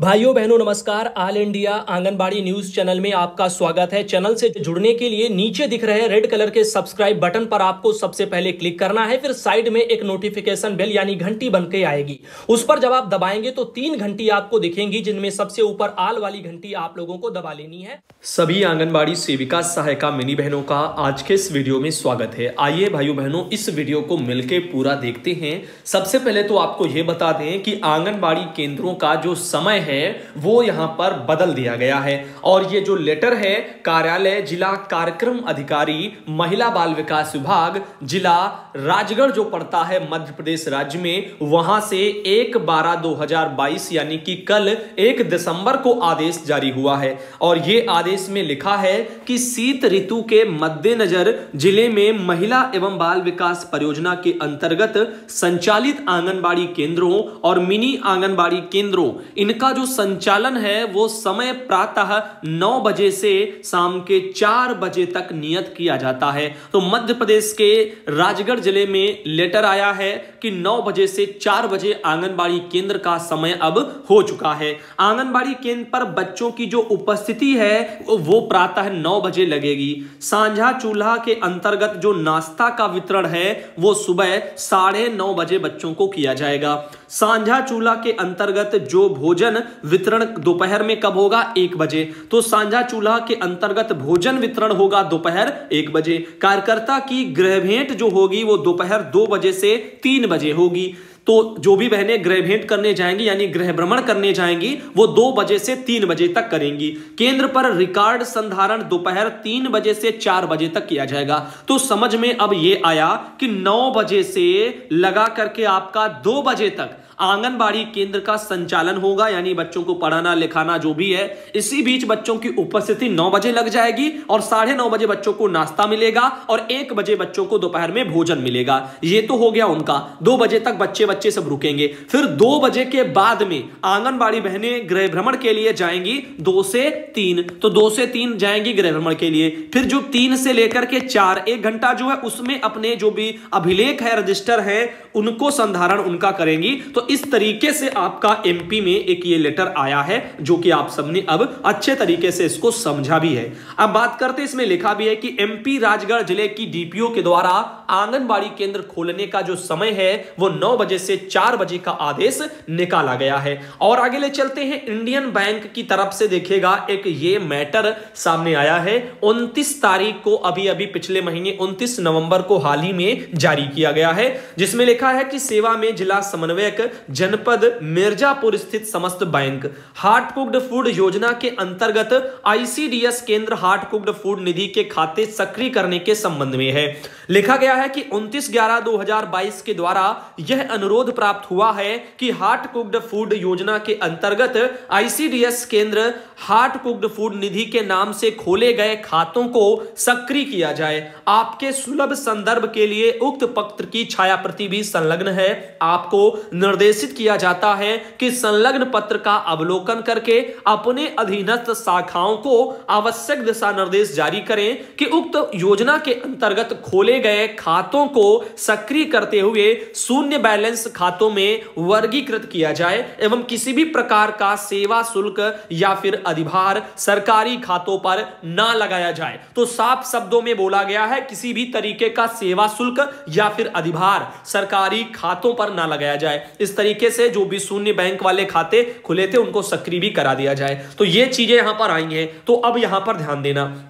भाइयों बहनों नमस्कार। All India anganwadi news channel में आपका स्वागत है। चैनल से जुड़ने के लिए नीचे दिख रहे रेड कलर के सब्सक्राइब बटन पर आपको सबसे पहले क्लिक करना है। फिर साइड में एक नोटिफिकेशन बेल यानी घंटी बनके आएगी, उस पर जब आप दबाएंगे तो 3 घंटी आपको दिखेंगी, जिनमें सबसे ऊपर आल वाली घंटी आप लोगों को दबा लेनी है। सभी आंगनबाड़ी सेविका सहायिका मिनी बहनों का आज के इस वीडियो में स्वागत है। आइए भाइयों बहनों इस वीडियो को मिलकर पूरा देखते हैं। सबसे पहले तो आपको यह बता दें कि आंगनबाड़ी केंद्रों का जो समय है वो यहां पर बदल दिया गया है और ये जो लेटर है कार्यालय जिला कार्यक्रम अधिकारी महिला बाल विकास विभाग जिला राजगढ़ जो पड़ता है मध्य प्रदेश राज्य में, वहां से 1/12/2022 यानी कि कल 1 दिसंबर को आदेश जारी हुआ है। और ये आदेश में लिखा है कि शीत ऋतु के मद्देनजर जिले में महिला एवं बाल विकास परियोजना के अंतर्गत संचालित आंगनबाड़ी केंद्रों और मिनी आंगनबाड़ी केंद्रों, इनका जो संचालन है वो समय प्रातः 9 बजे से शाम के 4 बजे तक नियत किया जाता है। तो मध्य प्रदेश के राजगढ़ जिले में लेटर आया है कि 9 बजे से 4 बजे आंगनबाड़ी केंद्र का समय अब हो चुका है। आंगनबाड़ी केंद्र पर बच्चों की जो उपस्थिति है वो प्रातः 9 बजे लगेगी। सांझा चूल्हा के अंतर्गत जो नाश्ता का वितरण है वो सुबह 9:30 बजे बच्चों को किया जाएगा। सांझा चूल्हा के अंतर्गत जो भोजन वितरण दोपहर में कब होगा? 1 बजे। तो सांझा चूल्हा के अंतर्गत भोजन वितरण होगा दोपहर 1 बजे। कार्यकर्ता की गृह भेंट जो होगी वो दोपहर 2 बजे से 3 बजे होगी। तो जो भी बहनें गृह भेंट करने जाएंगी यानी गृह भ्रमण करने जाएंगी वो 2 बजे से 3 बजे तक करेंगी। केंद्र पर रिकॉर्ड संधारण दोपहर 3 बजे से 4 बजे तक किया जाएगा। तो समझ में अब ये आया कि 9 बजे से लगा करके आपका 2 बजे तक आंगनबाड़ी केंद्र का संचालन होगा, यानी बच्चों को पढ़ाना लिखाना जो भी है। इसी बीच बच्चों की उपस्थिति 9 बजे लग जाएगी और 9:30 बजे बच्चों को नाश्ता मिलेगा और 1 बजे बच्चों को दोपहर में भोजन मिलेगा। ये तो हो गया उनका। 2 बजे तक बच्चे सब रुकेंगे। फिर 2 बजे के बाद में आंगनबाड़ी बहनें गृह भ्रमण के लिए जाएंगी 2 से 3। तो 2 से 3 जाएंगी गृह भ्रमण के लिए। फिर जो 3 से लेकर के 4 1 घंटा जो है उसमें अपने जो भी अभिलेख है, रजिस्टर है, उनको संधारण उनका करेंगी। तो इस तरीके से आपका एमपी में एक ये लेटर आया है जो कि आप सबने अब अच्छे तरीके से इसको समझा भी है। अब बात करते हैं, इसमें लिखा भी है कि एमपी राजगढ़ जिले की डीपीओ के द्वारा आंगनबाड़ी केंद्र खोलने का जो समय है वो 9 बजे से 4 बजे का आदेश निकाला गया है। और आगे ले चलते हैं, इंडियन बैंक की तरफ से देखिएगा एक ये मैटर सामने आया है। 29 तारीख को अभी पिछले महीने 29 नवंबर को हाल ही में जारी किया गया है, जिसमें लिखा है कि सेवा में जिला समन्वयक जनपद मिर्जापुर स्थित समस्त बैंक हार्ट कुक्ड फूड योजना के अंतर्गत आईसीडीएस केंद्र हार्ट कुक्ड फूड निधि के खाते सक्रिय करने के संबंध में है। लिखा गया है कि 29/11/2022 के द्वारा यह अनुरोध प्राप्त हुआ है कि हार्ट कुक्ड फूड योजना के अंतर्गत आईसीडीएस केंद्र हार्ट कुक्ड फूड निधि के नाम से खोले गए खातों को सक्रिय किया जाए। आपके सुलभ संदर्भ के लिए उक्त पत्र की छायाप्रति भी संलग्न है। आपको निर्देशित किया जाता है कि संलग्न पत्र का अवलोकन करके अपने अधीनस्थ शाखाओं को आवश्यक दिशा निर्देश जारी करें कि उक्त योजना के अंतर्गत खोले गए खातों को सक्रिय करते हुए शून्य बैलेंस खातों में वर्गीकृत किया जाए एवं किसी भी प्रकार का सेवा शुल्क या फिर अधिभार सरकारी खातों पर ना लगाया जाए। तो साफ शब्दों में बोला गया है किसी भी तरीके का सेवा शुल्क या फिर अधिभार सरकारी खातों पर ना लगाया जाए। इस तरीके से जो भी शून्य बैंक वाले खाते खुले थे उनको सक्रिय भी करा दिया जाए। तो ये चीजें यहां पर आई हैं, तो अब यहां पर ध्यान देना।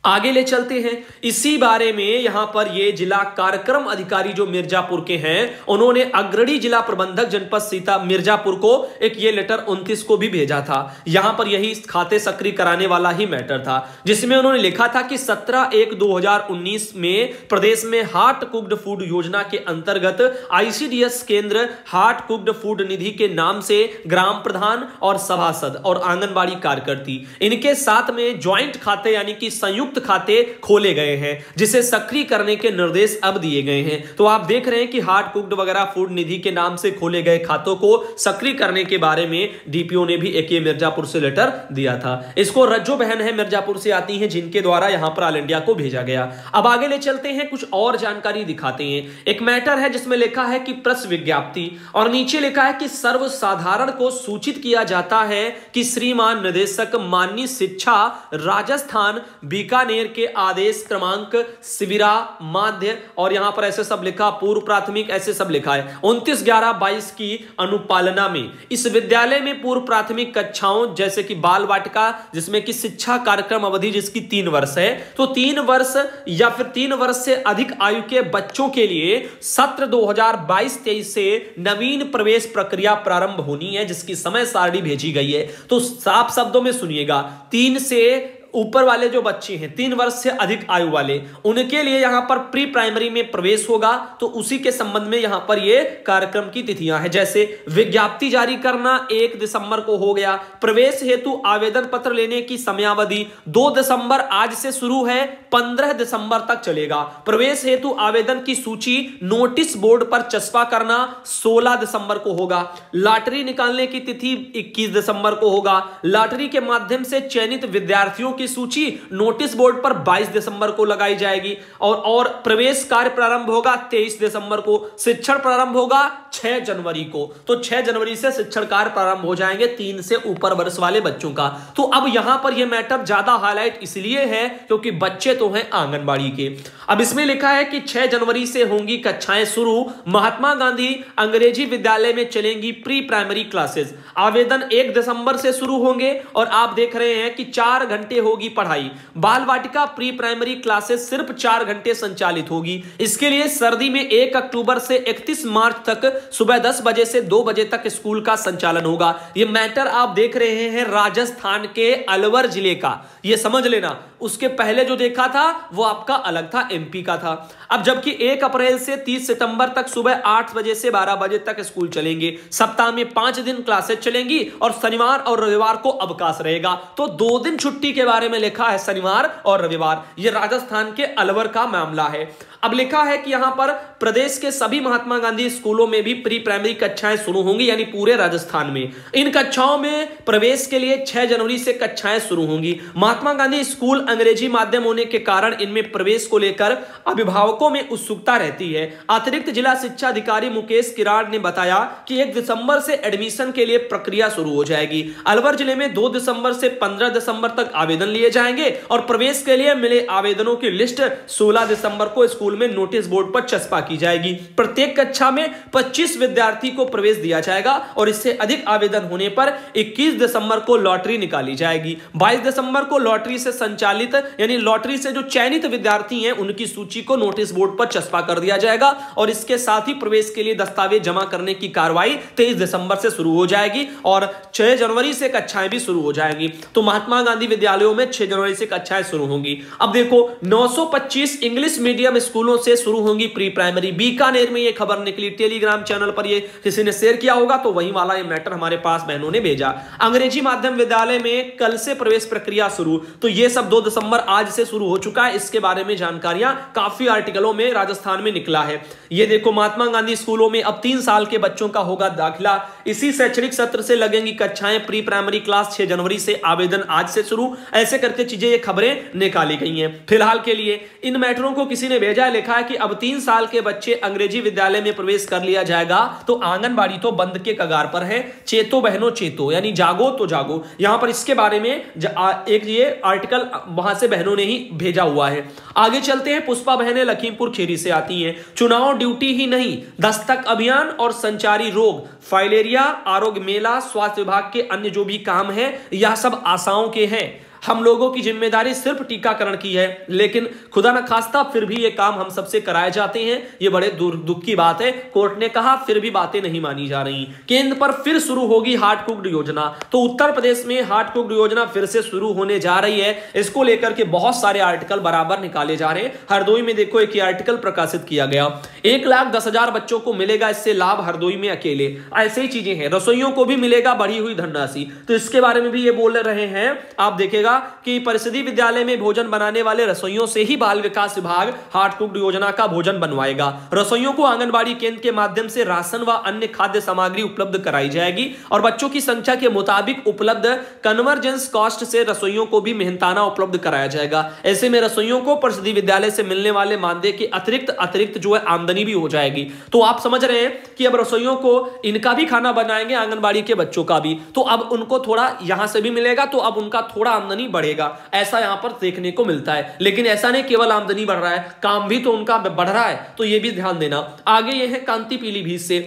आगे ले चलते हैं, इसी बारे में यहां पर ये जिला कार्यक्रम अधिकारी जो मिर्जापुर के हैं उन्होंने अग्रणी जिला प्रबंधक जनपद सीता मिर्जापुर को एक ये लेटर 29 को भी भेजा था। यहां पर यही खाते सक्रिय कराने वाला ही मैटर था, जिसमें उन्होंने लिखा था कि 17/1/2019 में प्रदेश में हार्ट कुक्ड फूड योजना के अंतर्गत आईसीडीएस केंद्र हार्ट कुक्ड फूड निधि के नाम से ग्राम प्रधान और सभासद और आंगनबाड़ी कार्यकर्ती इनके साथ में ज्वाइंट खाते यानी कि संयुक्त संयुक्त खाते खोले गए हैं जिसे सक्रिय करने के निर्देश अब दिए गए हैं। तो आप देख रहे हैं कि हार्ड कुक्ड वगैरह फूड निधि के नाम से खोले गए खातों को सक्रिय करने के बारे में डीपीओ ने भी एक मिर्जापुर से लेटर दिया था। इसको रज्जो बहन है मिर्जापुर से आती हैं जिनके द्वारा यहां पर ऑल इंडिया को भेजा गया। अब आगे ले चलते हैं, कुछ और जानकारी दिखाते हैं। एक मैटर है जिसमें लिखा है कि प्रेस विज्ञप्ति और नीचे लिखा है कि सर्वसाधारण को सूचित किया जाता है कि श्रीमान निदेशक माननीय शिक्षा राजस्थान बीकानेर के आदेश क्रमांक शिविरा माध्य और यहां पर ऐसे सब लिखा, पूर्व प्राथमिक ऐसे सब लिखा है, 29/11/22 की अनुपालना में इस विद्यालय में पूर्व प्राथमिक कक्षाओं जैसे कि बाल वाटिका जिसमें कि शिक्षा कार्यक्रम अवधि जिसकी 3 वर्ष है, तो 3 वर्ष या फिर 3 वर्ष से अधिक आयु के बच्चों के लिए सत्र 2022-23 से नवीन प्रवेश प्रक्रिया प्रारंभ होनी है जिसकी समय सारणी भेजी गई है। तो साफ शब्दों में सुनिएगा, 3 से ऊपर वाले जो बच्चे हैं 3 वर्ष से अधिक आयु वाले उनके लिए यहां पर प्री प्राइमरी में प्रवेश होगा। तो उसी के संबंध में यहां पर ये कार्यक्रम की तिथियां हैं, जैसे विज्ञप्ति जारी करना 1 दिसंबर को हो गया। प्रवेश हेतु आवेदन पत्र लेने की समयावधि 2 दिसंबर आज से शुरू है, 15 दिसंबर तक चलेगा। प्रवेश हेतु आवेदन की सूची नोटिस बोर्ड पर चस्पा करना 16 दिसंबर को होगा। लॉटरी निकालने की तिथि 21 दिसंबर को होगा। लॉटरी के माध्यम से चयनित विद्यार्थियों की सूची नोटिस बोर्ड पर 22 दिसंबर को लगाई जाएगी और प्रवेश कार्य प्रारंभ होगा 23 दिसंबर को। शिक्षण प्रारंभ होगा 6 जनवरी को। तो 6 जनवरी से शिक्षण कार्य प्रारंभ हो जाएंगे 3 से ऊपर वर्ष वाले बच्चों का। तो अब यहां पर यह मैटर ज्यादा हाईलाइट इसलिए है क्योंकि बच्चे तो हैं आंगनबाड़ी के। अब इसमें लिखा है कि 6 जनवरी से होंगी कक्षाएं शुरू। महात्मा गांधी अंग्रेजी विद्यालय में चलेंगी प्री प्राइमरी क्लासेस। आवेदन 1 दिसंबर से शुरू होंगे और आप देख रहे हैं कि 4 घंटे होगी पढ़ाई। बाल वाटिका प्री प्राइमरी क्लासेस सिर्फ 4 घंटे संचालित होगी। इसके लिए सर्दी में 1 अक्टूबर से 31 मार्च तक सुबह 10 बजे से 2 बजे तक स्कूल का संचालन होगा। यह मैटर आप देख रहे हैं राजस्थान के अलवर जिले का, यह समझ लेना। उसके पहले जो देखा था वो आपका अलग था, एमपी का था। अब जबकि 1 अप्रैल से 30 सितंबर तक सुबह 8 बजे से 12 बजे तक स्कूल चलेंगे। सप्ताह में 5 दिन क्लासेस चलेंगी और शनिवार और रविवार को अवकाश रहेगा। तो 2 दिन छुट्टी के बारे में लिखा है, शनिवार और रविवार। यह राजस्थान के अलवर का मामला है। अब लिखा है कि यहां पर प्रदेश के सभी महात्मा गांधी स्कूलों में भी प्री प्राइमरी कक्षाएं शुरू होंगी, यानी पूरे राजस्थान में। इन कक्षाओं में प्रवेश के लिए 6 जनवरी से कक्षाएं शुरू होंगी। महात्मा गांधी स्कूल अंग्रेजी माध्यम होने के कारण इनमें प्रवेश को लेकर अभिभावकों में उत्सुकता रहती है। अतिरिक्त जिला शिक्षा अधिकारी मुकेश किराड़ ने बताया कि 1 दिसंबर से एडमिशन के लिए प्रक्रिया शुरू हो जाएगी। अलवर जिले में 2 दिसंबर से 15 दिसंबर तक आवेदन लिए जाएंगे और प्रवेश के लिए मिले आवेदनों की लिस्ट 16 दिसंबर को स्कूल में नोटिस बोर्ड पर चस्पा की जाएगी। प्रत्येक कक्षा में 25 विद्यार्थी को प्रवेश दिया जाएगा और इससे अधिक आवेदन होने पर 21 दिसंबर को लॉटरी निकाली जाएगी। 22 दिसंबर को लॉटरी से संचालित यानी लॉटरी से जो चयनित विद्यार्थी हैं उनकी सूची को नोटिस बोर्ड पर चस्पा कर दिया जाएगा और इसके साथ ही प्रवेश के लिए दस्तावेज जमा करने की कार्रवाई 23 दिसंबर से शुरू हो जाएगी और 6 जनवरी से कक्षाएं भी शुरू हो जाएंगी। तो महात्मा गांधी विद्यालयों में 6 जनवरी से कक्षाएं शुरू होंगी। अब देखो 925 इंग्लिश मीडियम स्कूलों से शुरू होंगी प्री प्राइमरी। बीकानेर में यह खबर निकली, टेलीग्राम चैनल पर ये किसी ने शेयर किया होगा तो वही वाला ये मैटर हमारे पास बहनों ने भेजा। अंग्रेजी माध्यम विद्यालय में कल से प्रवेश प्रक्रिया शुरू। तो ये सब 2 दिसंबर आज से शुरू हो चुका है। इसके बारे में जानकारियां काफी आर्टिकलों में राजस्थान में निकला है। ये देखो महात्मा गांधी स्कूलों में अब 3 साल के बच्चों का होगा दाखिला। इसी शैक्षणिक सत्र से लगेंगी कक्षाएं। प्री प्राइमरी क्लास 6 जनवरी से, आवेदन आज से शुरू। ऐसे करके चीजें ये खबरें निकाली गई हैं। फिलहाल के लिए इन मैटरों को किसी ने भेजा, लिखा है कि अब 3 साल के बच्चे अंग्रेजी विद्यालय में प्रवेश कर लिया जाएगा तो आंगनबाड़ी तो बंद के कगार पर है। चेतो बहनों चेतो, यानी जागो तो जागो। यहां पर इसके बारे में एक ये आर्टिकल वहां से बहनों ने ही भेजा हुआ है। आगे चलते हैं, पुष्पा बहनें लखीमपुर खीरी से आती हैं। चुनाव ड्यूटी ही नहीं, दस्तक अभियान और संचारी रोग, फाइलेरिया, आरोग्य मेला, स्वास्थ्य विभाग के अन्य जो भी काम है यह सब आशाओं के हैं। हम लोगों की जिम्मेदारी सिर्फ टीकाकरण की है, लेकिन खुदा न खास्ता फिर भी ये काम हम सबसे कराए जाते हैं। ये बड़े दुख की बात है। कोर्ट ने कहा फिर भी बातें नहीं मानी जा रही। केंद्र पर फिर शुरू होगी हार्ड कुक्ड योजना। तो उत्तर प्रदेश में हार्ड कुक्ड योजना फिर से शुरू होने जा रही है। इसको लेकर के बहुत सारे आर्टिकल बराबर निकाले जा रहे हैं। हरदोई में देखो एक आर्टिकल प्रकाशित किया गया, 1,10,000 बच्चों को मिलेगा इससे लाभ हरदोई में अकेले। ऐसे ही चीजें हैं, रसोइयों को भी मिलेगा बढ़ी हुई धनराशि। तो इसके बारे में भी ये बोल रहे हैं, आप देखिएगा रखिएगा कि परिषदीय विद्यालय में भोजन बनाने वाले रसोइयों से ही बाल विकास विभाग हार्ट कुक्ड योजना का भोजन बनवाएगा। रसोइयों को आंगनबाड़ी केंद्र के माध्यम से राशन व अन्य खाद्य सामग्री उपलब्ध कराई जाएगी और बच्चों की संख्या के मुताबिक उपलब्ध कन्वर्जेंस कॉस्ट से रसोइयों को भी मेहनताना उपलब्ध कराया जाएगा। ऐसे में रसोइयों को परिषदीय विद्यालय से मिलने वाले मानदेय के अतिरिक्त जो है आमदनी भी हो जाएगी। तो आप समझ रहे हैं कि अब रसोइयों को इनका भी खाना बनाएंगे, आंगनबाड़ी के बच्चों का भी, तो अब उनको थोड़ा यहां से भी मिलेगा, तो अब उनका थोड़ा आमदनी बढ़ेगा, ऐसा यहां पर देखने को मिलता है। लेकिन ऐसा नहीं केवल आमदनी बढ़ रहा है, काम भी तो उनका बढ़ रहा है, तो यह भी ध्यान देना। आगे यह है कांति पीलीभीत से,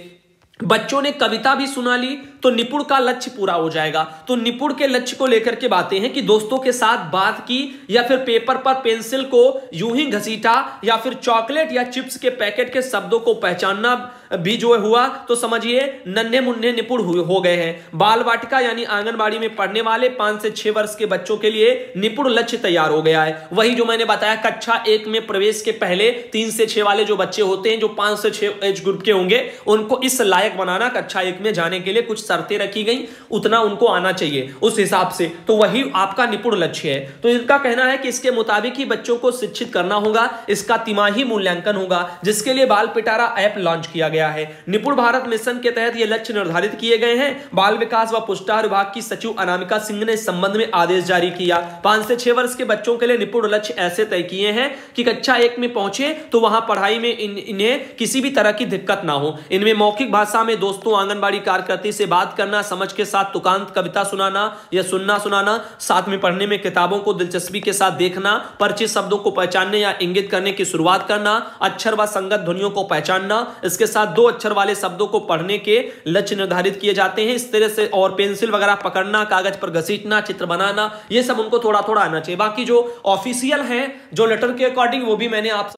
बच्चों ने कविता भी सुना ली तो निपुण का लक्ष्य पूरा हो जाएगा। तो निपुण के लक्ष्य को लेकर के बातें हैं कि दोस्तों के साथ बात की या फिर पेपर पर पेंसिल को यूं ही घसीटा या फिर चॉकलेट या चिप्स के पैकेट के शब्दों को पहचानना भी जो हुआ तो समझिए नन्हे मुन्ने निपुण हो गए हैं। बाल वाटिका यानी आंगनबाड़ी में पढ़ने वाले 5 से 6 वर्ष के बच्चों के लिए निपुण लक्ष्य तैयार हो गया है। वही जो मैंने बताया कक्षा 1 में प्रवेश के पहले 3 से 6 वाले जो बच्चे होते हैं, जो 5 से 6 एज ग्रुप के होंगे, उनको इस लायक बनाना, कक्षा 1 में जाने के लिए कुछ शर्तें रखी गई, उतना उनको आना चाहिए उस हिसाब से, तो वही आपका निपुण लक्ष्य है। तो इनका कहना है कि इसके मुताबिक ही बच्चों को शिक्षित करना होगा, इसका तिमाही मूल्यांकन होगा, जिसके लिए बाल पिटारा ऐप लॉन्च किया गया है। निपुण भारत मिशन के तहत ये लक्ष्य निर्धारित किए गए हैं। बाल विकास व पुष्टाहार विभाग की सचिव अनामिका सिंह ने इस संबंध में आदेश जारी किया। 5 से 6 वर्ष के बच्चों के लिए निपुण लक्ष्य ऐसे तय किए हैं कि कक्षा 1 में पहुंचे तो वहां पढ़ाई में इन्हें किसी भी तरह की दिक्कत ना हो। इनमें मौखिक भाषा में दोस्तों आंगनबाड़ी कार्यकर्ती से बात करना, समझ के साथ तुकांत कविता सुनाना या सुनाना, साथ में पढ़ने में किताबों को दिलचस्पी के साथ देखना, परिचित शब्दों को पहचानने या इंगित करने की शुरुआत करना, अक्षर व संगत ध्वनियों को पहचानना, इसके साथ 2 अक्षर वाले शब्दों को पढ़ने के लक्ष्य निर्धारित किए जाते हैं इस तरह से, और पेंसिल वगैरह पकड़ना, कागज पर घसीटना, चित्र बनाना, ये सब उनको थोड़ा थोड़ा आना चाहिए। बाकी जो ऑफिशियल है जो लेटर के अकॉर्डिंग वो भी मैंने आप